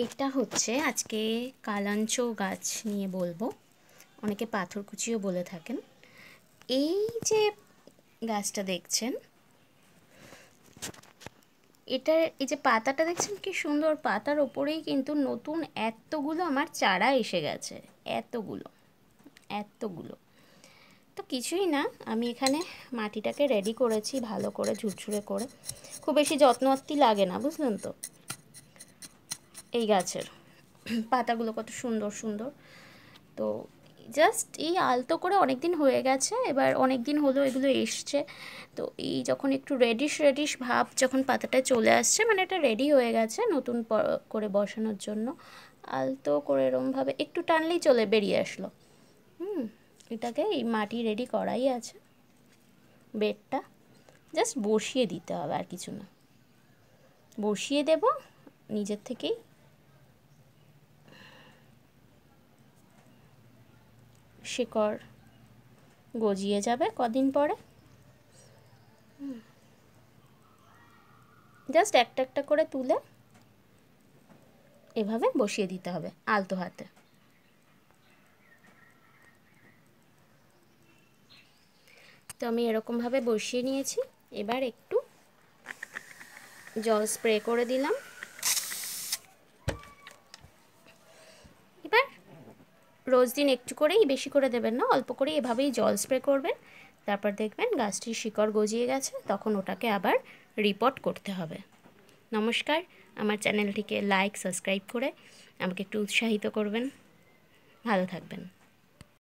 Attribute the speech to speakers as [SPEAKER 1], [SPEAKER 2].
[SPEAKER 1] এটা হচ্ছে আজকে কালাঞ্চ গাছ নিয়ে বলবো, অনেকে পাথরকুচিও বলে থাকেন। এই যে গাছটা দেখছেন, এটার এই যে পাতাটা দেখছেন কি সুন্দর, পাতার ওপরেই কিন্তু নতুন এতগুলো আমার চারা এসে গেছে। এতগুলো এতগুলো তো কিছুই না, আমি এখানে মাটিটাকে রেডি করেছি ভালো করে ঝুরঝুরে করে, খুব বেশি যত্নআত্তি লাগে না, বুঝলেন তো। এই গাছের পাতাগুলো কত সুন্দর সুন্দর, তো জাস্ট এই আলতো করে অনেক দিন হয়ে গেছে, এবার অনেক দিন হলো এগুলো এসছে। তো এই যখন একটু রেডিশ রেডিশ ভাব যখন পাতাটা চলে আসছে, মানে এটা রেডি হয়ে গেছে নতুন করে বসানোর জন্য, আলতো করে এরমভাবে একটু টানলেই চলে বেরিয়ে আসলো। এটাকে এই মাটি রেডি করাই আছে, বেডটা জাস্ট বসিয়ে দিতে হবে, আর কিছু না। বসিয়ে দেব নিজের থেকেই শিকড় গজিয়ে যাবে কদিন পরে। জাস্ট একটা একটা করে তুলে এভাবে বসিয়ে দিতে হবে আলতো হাতে। তো আমি এরকমভাবে বসিয়ে নিয়েছি, এবার একটু জল স্প্রে করে দিলাম। এবার রোজ দিন একটু করেই, বেশি করে দেবেন না, অল্প করে এভাবেই জল স্প্রে করবেন। তারপর দেখবেন গাছটির শিকড় গজিয়ে গেছে, তখন ওটাকে আবার রিপোর্ট করতে হবে। নমস্কার, আমার চ্যানেলটিকে লাইক সাবস্ক্রাইব করে আমাকে একটু উৎসাহিত করবেন। ভালো থাকবেন।